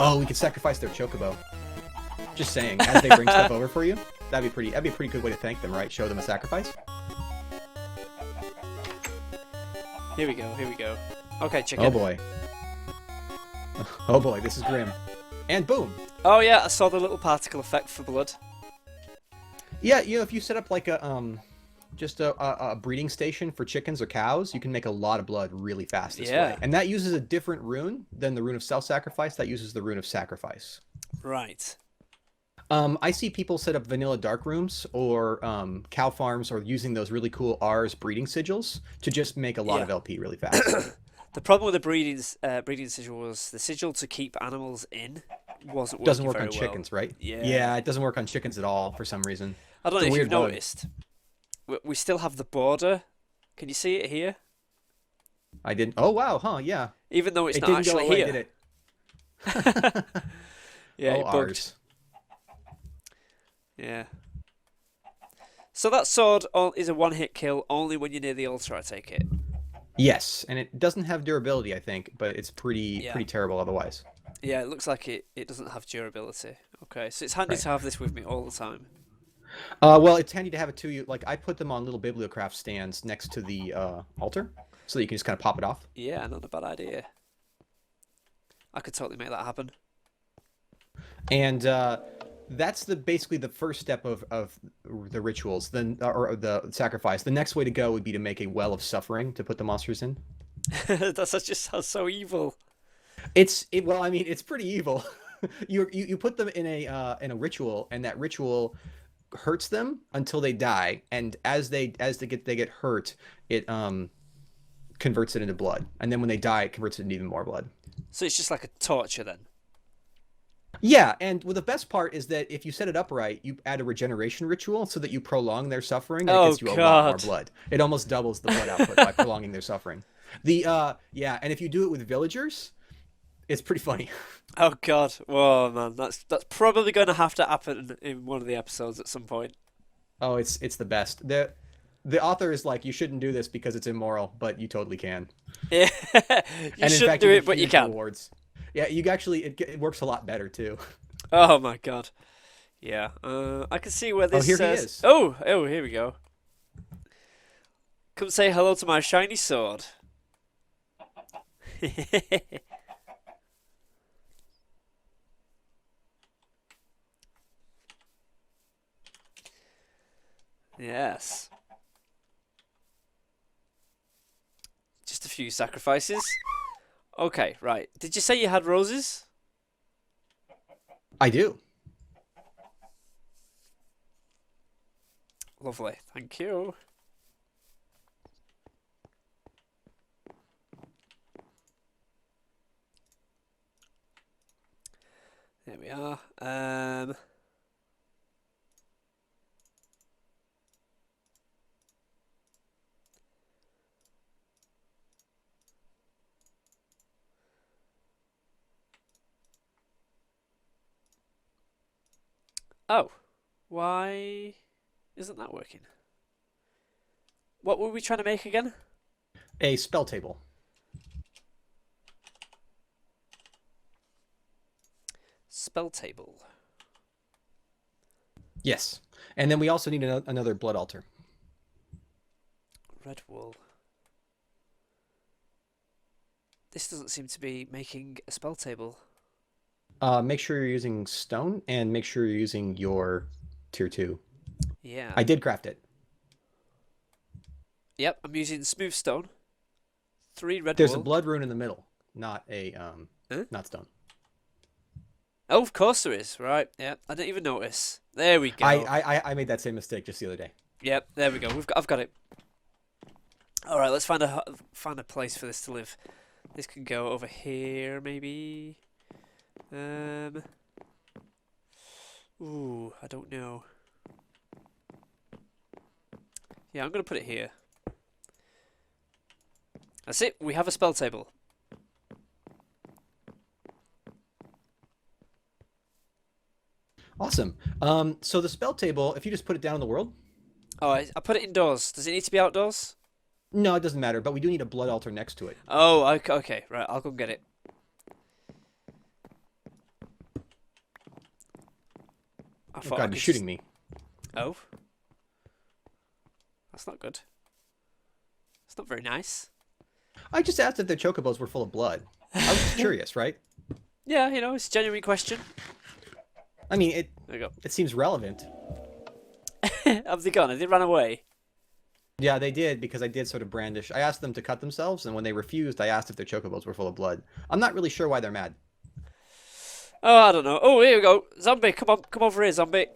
Oh, we could sacrifice their chocobo. Just saying, as they bring stuff over for you, that'd be a pretty good way to thank them, right? Show them a sacrifice. Here we go. Here we go. Okay, chicken. Oh boy. Oh boy, this is grim. And boom. Oh yeah, I saw the little particle effect for blood. Yeah, you know, if you set up like a just a breeding station for chickens or cows, you can make a lot of blood really fast this way. And that uses a different rune than the rune of self-sacrifice. That uses the rune of sacrifice. Right. I see people set up vanilla dark rooms or cow farms or using those really cool R's breeding sigils to just make a lot of LP really fast. The problem with the breeding sigil was the sigil to keep animals in wasn't working doesn't work very on chickens, right? Yeah. Yeah, it doesn't work on chickens at all for some reason. I don't know if you've bug. noticed. We still have the border. Can you see it here? I didn't. Oh wow, huh? Yeah. Even though it's it not didn't actually go away, here. did it? Yeah, oh, it bugged. ours. Yeah. So that sword is a one-hit kill only when you're near the altar, I take it. Yes, and it doesn't have durability, I think, but it's pretty terrible otherwise. Yeah, it looks like it doesn't have durability. Okay, so it's handy to have this with me all the time. Well, it's handy to have it too. Like I put them on little bibliocraft stands next to the altar, so that you can just kind of pop it off. Yeah, not a bad idea. I could totally make that happen. And that's basically the first step of the rituals, then or the sacrifice. The next way to go would be to make a well of suffering to put the monsters in. That just sounds so evil. Well, I mean, it's pretty evil. you put them in a ritual, and that ritual hurts them until they die, and as they get hurt, it converts it into blood, and then when they die, it converts it into even more blood. So it's just like a torture then. Yeah, and the best part is that if you set it up right, you add a regeneration ritual so that you prolong their suffering, and it gets you a lot more blood. It almost doubles the blood output by prolonging their suffering. And if you do it with villagers, it's pretty funny. Oh god, whoa man, that's probably going to have to happen in one of the episodes at some point. Oh, it's the best. The author is like, you shouldn't do this because it's immoral, but you totally can. Yeah, you shouldn't do it, but you can. Rewards. Yeah, you actually it works a lot better too. Oh my god. Yeah, I can see where this here says. He is. Oh, here we go. Come say hello to my shiny sword. Yes. Just a few sacrifices. Okay, right. Did you say you had roses? I do. Lovely. Thank you. There we are. Oh, why isn't that working? What were we trying to make again? A spell table. Spell table. Yes. And then we also need another blood altar. Red wool. This doesn't seem to be making a spell table. Make sure you're using stone, and make sure you're using your tier 2. Yeah. I did craft it. Yep, I'm using smooth stone. 3 red There's wool. a blood rune in the middle, not a not stone. Oh, of course there is. Right. Yeah, I didn't even notice. There we go. I made that same mistake just the other day. Yep, there we go. I've got it. All right, let's find a place for this to live. This can go over here, maybe. Ooh, I don't know. Yeah, I'm gonna put it here. That's it. We have a spell table. Awesome. So the spell table, if you just put it down in the world. Oh, I put it indoors. Does it need to be outdoors? No, it doesn't matter, but we do need a blood altar next to it. Oh, okay. Right, I'll go get it. I Oh thought God, I you're could shooting me. Oh. That's not good. It's not very nice. I just asked if their chocobos were full of blood. I was just curious, right? Yeah, it's a genuine question. I mean, it There we it seems relevant. go. Have they gone? Have they run away? Yeah, they did because I did sort of brandish. I asked them to cut themselves, and when they refused, I asked if their chocobos were full of blood. I'm not really sure why they're mad. Oh, I don't know. Oh, here we go. Zombie, come on. Come over here, zombie.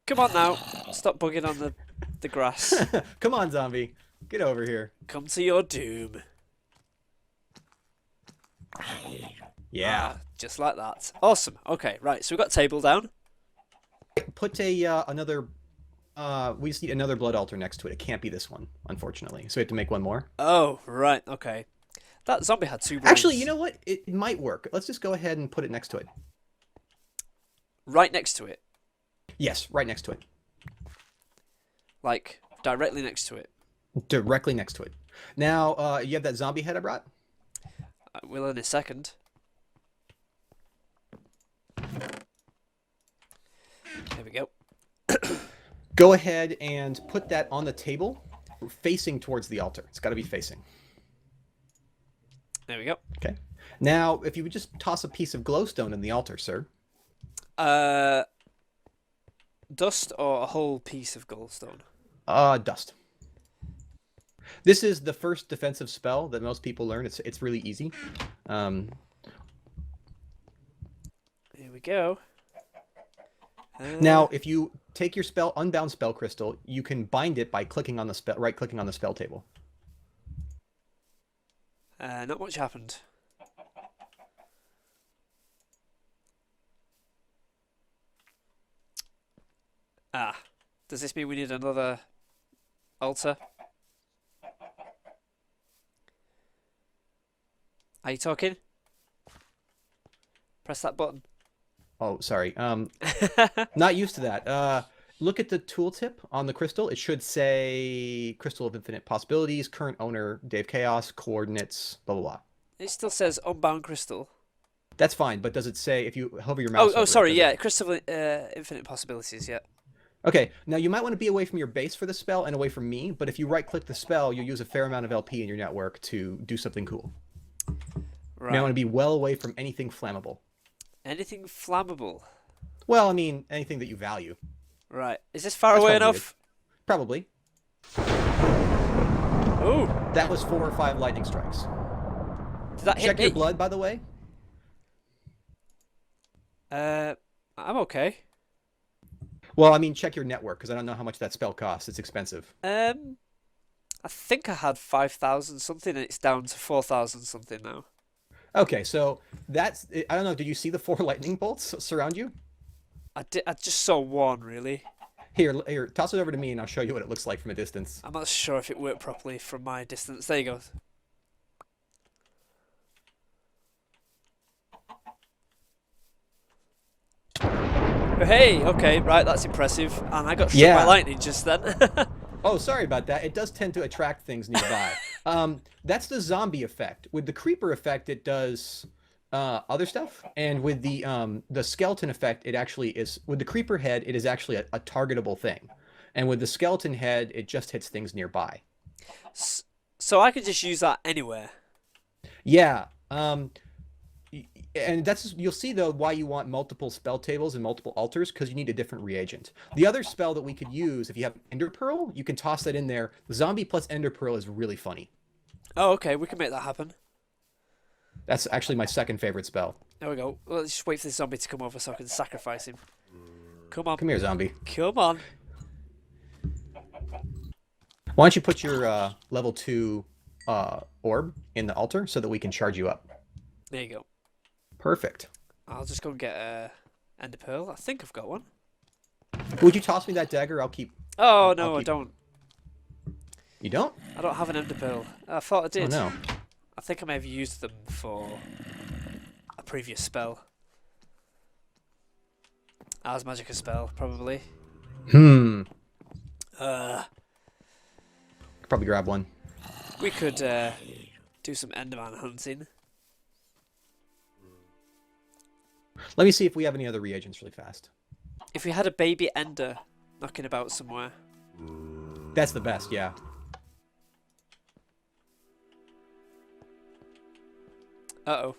Come on now. Stop bugging on the grass. Come on, zombie. Get over here. Come to your doom. Yeah. Just like that. Awesome. Okay, right. So we've got table down. Put another. We just need another blood altar next to it. It can't be this one, unfortunately. So we have to make one more. Oh, right. Okay. That zombie had 2 brains. Actually, you know what? It might work. Let's just go ahead and put it next to it. Right next to it. Yes, right next to it. Like, directly next to it. Directly next to it. Now, you have that zombie head I brought? I will in a second. There we go. Go ahead and put that on the table, facing towards the altar. It's got to be facing. There we go. Okay. Now, if you would just toss a piece of glowstone in the altar, sir. Dust or a whole piece of goldstone? Dust. This is the first defensive spell that most people learn. It's really easy. Here we go. Now, if you take your spell, unbound spell crystal, you can bind it by clicking on the spell, right-clicking on the spell table. Not much happened. Ah, does this mean we need another altar? Are you talking? Press that button. Oh, sorry. Not used to that. Look at the tooltip on the crystal. It should say Crystal of Infinite Possibilities, current owner, DaveChaos, coordinates, blah, blah, blah. It still says unbound crystal. That's fine, but does it say, if you hover your mouse over Oh, it, sorry, does yeah, it- Crystal of Infinite Possibilities, yeah. Okay, now you might want to be away from your base for the spell and away from me, but if you right-click the spell, you'll use a fair amount of LP in your network to do something cool. Right. You might want to be well away from anything flammable. Anything flammable? Well, I mean, anything that you value. Right. Is this far That's away probably enough? Probably. Oh, That was 4 or 5 lightning strikes. did that hit Check me? your blood, by the way. I'm okay. Well, I mean, check your network, because I don't know how much that spell costs. It's expensive. I think I had 5,000 something, and it's down to 4,000 something now. Okay, so that's... I don't know, did you see the 4 lightning bolts surround you? I just saw one really. Here, toss it over to me, and I'll show you what it looks like from a distance. I'm not sure if it worked properly from my distance. There you go. Hey, okay, right, that's impressive. And I got struck by Yeah. lightning just then. Oh, sorry about that. It does tend to attract things nearby. That's the zombie effect. With the creeper effect, it does other stuff, and with the skeleton effect, it actually is. With the creeper head, it is actually a targetable thing, and with the skeleton head, it just hits things nearby. So I could just use that anywhere. Yeah. And that's you'll see though why you want multiple spell tables and multiple altars, because you need a different reagent. The other spell that we could use, if you have Ender Pearl, you can toss that in there. Zombie plus Ender Pearl is really funny. Oh, okay, we can make that happen. That's actually my second favorite spell. There we go. Well, let's just wait for the zombie to come over so I can sacrifice him. Come on. Come here, zombie. Come on. Why don't you put your level 2 orb in the altar so that we can charge you up? There you go. Perfect. I'll just go and get a Ender Pearl. I think I've got one. Would you toss me that dagger? I'll keep... Oh, I'll no, I keep- don't. You don't? I don't have an Ender Pearl. I thought I Oh, did. no. I think I may have used them for a previous spell. Ars Magica spell, probably. Probably grab one. We could do some Enderman hunting. Let me see if we have any other reagents really fast. If we had a baby ender knocking about somewhere. That's the best, yeah. Uh-oh.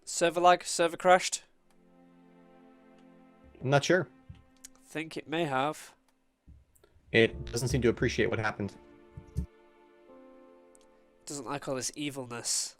Server lag? Server crashed? I'm not sure. Think it may have. It doesn't seem to appreciate what happened. Doesn't like all this evilness.